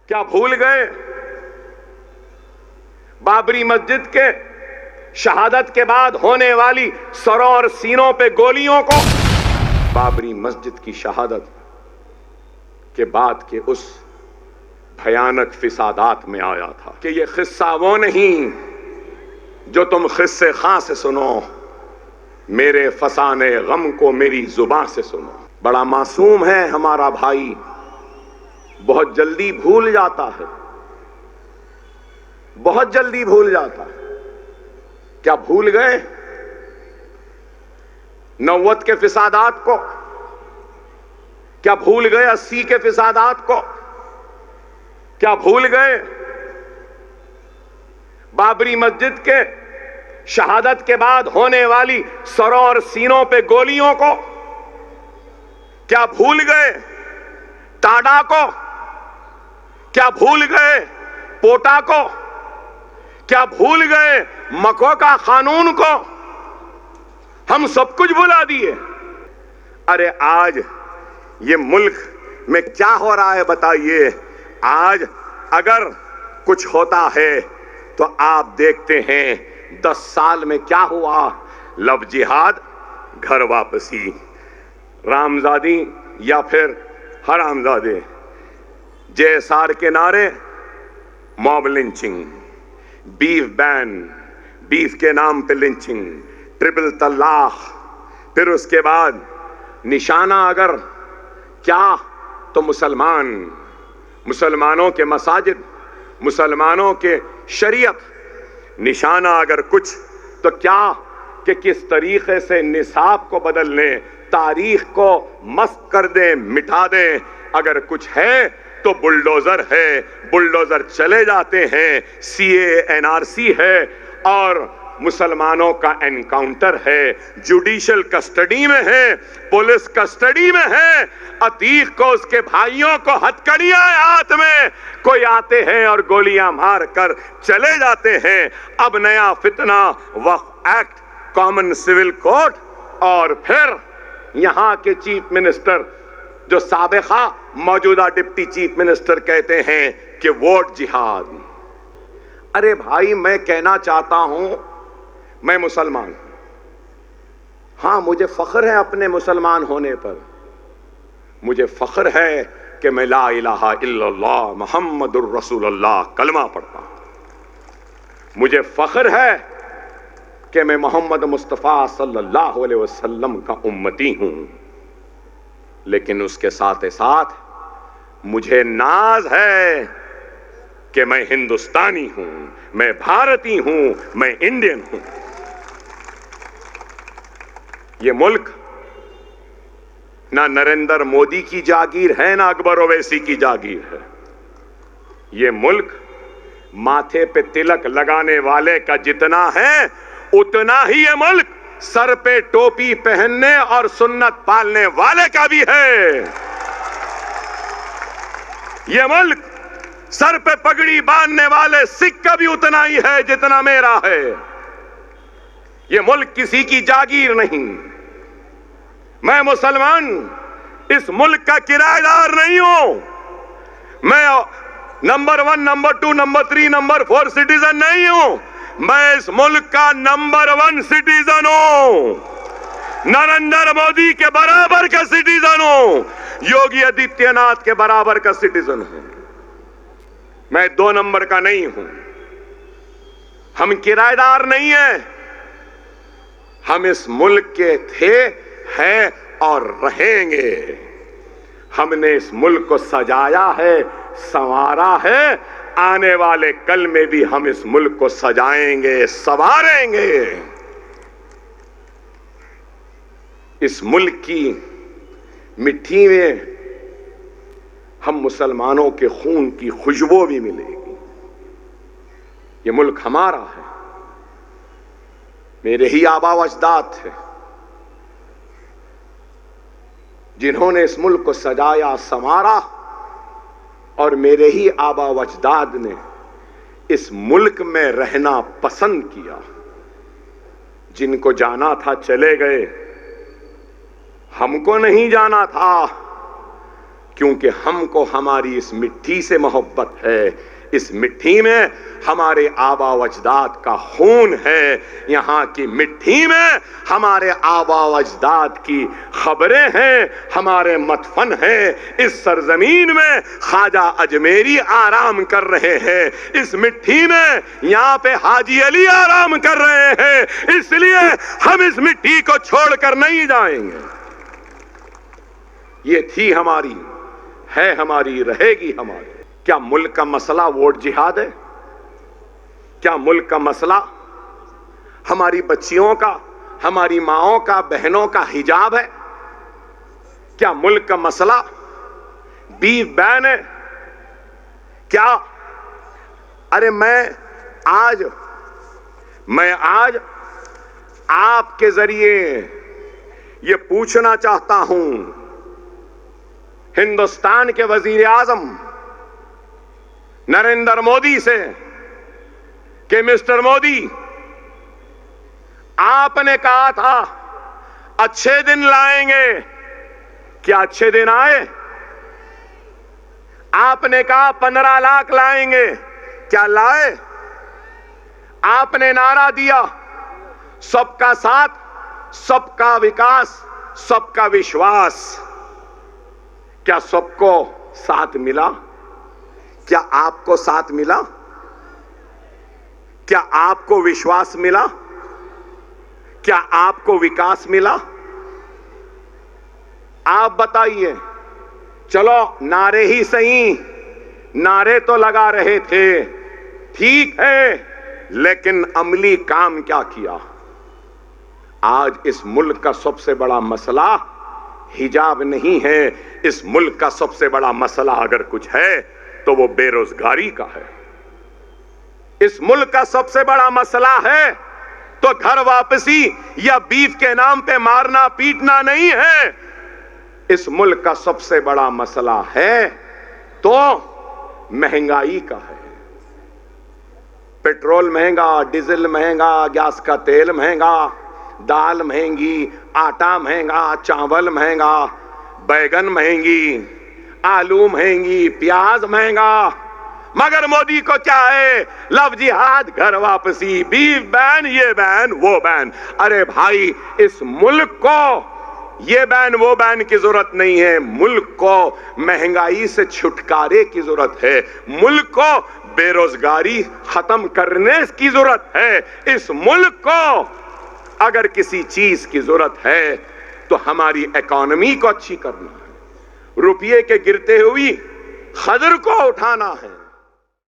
क्या भूल गए बाबरी मस्जिद के शहादत के बाद होने वाली सरों और सीनों पे गोलियों को? बाबरी मस्जिद की शहादत के बाद के उस भयानक फिसादात में आया था कि ये किस्सा वो नहीं जो तुम किस्से खां से सुनो, मेरे फसाने गम को मेरी जुबान से सुनो। बड़ा मासूम है हमारा भाई, बहुत जल्दी भूल जाता है, बहुत जल्दी भूल जाता है। क्या भूल गए 90 के फिसादात को? क्या भूल गए 80 के फिसादात को? क्या भूल गए बाबरी मस्जिद के शहादत के बाद होने वाली सरों और सीनों पे गोलियों को? क्या भूल गए टाडा को? क्या भूल गए पोटा को? क्या भूल गए मकोका कानून को? हम सब कुछ भुला दिए। अरे आज ये मुल्क में क्या हो रहा है बताइए? आज अगर कुछ होता है तो आप देखते हैं 10 साल में क्या हुआ। लव जिहाद, घर वापसी, रामजादी या फिर हरामजादे, JSR के नारे, mob lynching, beef ban, beef के नाम पे लिंचिंग, ट्रिपल तलाक, फिर उसके बाद निशाना अगर क्या तो मुसलमानों के मसाजिद, मुसलमानों के शरीयत, निशाना अगर कुछ तो क्या कि किस तरीके से निसाब को बदल लें, तारीख को मस्क कर दें, मिटा दें। अगर कुछ है तो बुलडोजर है, बुलडोजर चले जाते हैं। CA NRC है और मुसलमानों का एनकाउंटर है, जुडिशियल कस्टडी में है, पुलिस कस्टडी में है। अतीक को, उसके भाइयों को हथकड़ियां हाथ में, कोई आते हैं और गोलियां मार कर चले जाते हैं। अब नया फितना, वक्फ एक्ट, कॉमन सिविल कोड, और फिर यहां के चीफ मिनिस्टर जो साबिका मौजूदा डिप्टी चीफ मिनिस्टर कहते हैं कि वोट जिहाद। अरे भाई, मैं कहना चाहता हूं मैं मुसलमान हूं, हां मुझे फख्र है अपने मुसलमान होने पर, मुझे फख्र है कि मैं ला इलाहा इल्लल्लाह मुहम्मदुर रसूलुल्लाह कलमा पढ़ता हूं। मुझे फख्र है कि मैं मोहम्मद मुस्तफ़ा सल्लल्लाहु अलैहि वसल्लम का उम्मती हूं। लेकिन उसके साथ ही साथ मुझे नाज है कि मैं हिंदुस्तानी हूं, मैं भारतीय हूं, मैं इंडियन हूं। ये मुल्क ना नरेंद्र मोदी की जागीर है, ना अकबर ओवैसी की जागीर है। ये मुल्क माथे पे तिलक लगाने वाले का जितना है, उतना ही ये मुल्क सर पे टोपी पहनने और सुन्नत पालने वाले का भी है। ये मुल्क सर पे पगड़ी बांधने वाले सिख का भी उतना ही है जितना मेरा है। ये मुल्क किसी की जागीर नहीं। मैं मुसलमान इस मुल्क का किराएदार नहीं हूं। मैं number 1, number 2, number 3, number 4 citizen नहीं हूं। मैं इस मुल्क का नंबर 1 सिटीजन हूं। नरेंद्र मोदी के बराबर का सिटीजन हूं, योगी आदित्यनाथ के बराबर का सिटीजन हूं। मैं 2 नंबर का नहीं हूं। हम किराएदार नहीं हैं। हम इस मुल्क के थे, हैं और रहेंगे। हमने इस मुल्क को सजाया है, संवारा है। आने वाले कल में भी हम इस मुल्क को सजाएंगे, संवारेंगे। इस मुल्क की मिट्टी में हम मुसलमानों के खून की खुशबू भी मिलेगी। ये मुल्क हमारा है, मेरे ही आबा व अजदाद थे जिन्होंने इस मुल्क को सजाया, संवारा, और मेरे ही आबा व अजदाद ने इस मुल्क में रहना पसंद किया। जिनको जाना था चले गए, हमको नहीं जाना था क्योंकि हमको हमारी इस मिट्टी से मोहब्बत है। इस मिट्टी में हमारे आबा अजदाद का खून है, यहाँ की मिट्टी में हमारे आबा अजदाद की खबरें हैं, हमारे मतफन हैं। इस सरजमीन में ख्वाजा अजमेरी आराम कर रहे हैं, इस मिट्टी में यहाँ पे हाजी अली आराम कर रहे हैं, इसलिए हम इस मिट्टी को छोड़कर नहीं जाएंगे। ये थी हमारी, है हमारी, रहेगी हमारी। क्या मुल्क का मसला वोट जिहाद है? क्या मुल्क का मसला हमारी बच्चियों का, हमारी माओं का, बहनों का हिजाब है? क्या मुल्क का मसला बीफ बैन है? क्या अरे मैं आज आपके जरिए ये पूछना चाहता हूं हिंदुस्तान के वजीर आजम नरेंद्र मोदी से कि मिस्टर मोदी, आपने कहा था अच्छे दिन लाएंगे, क्या अच्छे दिन आए? आपने कहा 15 लाख लाएंगे, क्या लाए? आपने नारा दिया सबका साथ, सबका विकास, सबका विश्वास, क्या सबको साथ मिला? क्या आपको साथ मिला? क्या आपको विश्वास मिला? क्या आपको विकास मिला? आप बताइए। चलो नारे ही सही, नारे तो लगा रहे थे, ठीक है, लेकिन अमली काम क्या किया? आज इस मुल्क का सबसे बड़ा मसला हिजाब नहीं है, इस मुल्क का सबसे बड़ा मसला अगर कुछ है तो वो बेरोजगारी का है। इस मुल्क का सबसे बड़ा मसला है तो घर वापसी या बीफ के नाम पे मारना पीटना नहीं है। इस मुल्क का सबसे बड़ा मसला है तो महंगाई का है। पेट्रोल महंगा, डीजल महंगा, गैस का तेल महंगा, दाल महंगी, आटा महंगा, चावल महंगा, बैगन महंगी, आलू महंगी, प्याज महंगा। मगर मोदी को क्या है? लव जिहाद, घर वापसी, बीफ बैन, ये बैन, वो बैन। अरे भाई, इस मुल्क को ये बैन वो बैन की जरूरत नहीं है, मुल्क को महंगाई से छुटकारे की जरूरत है, मुल्क को बेरोजगारी खत्म करने की जरूरत है। इस मुल्क को अगर किसी चीज की जरूरत है तो हमारी इकोनॉमी को अच्छी करना है, रुपये के गिरते हुई खदर को उठाना है।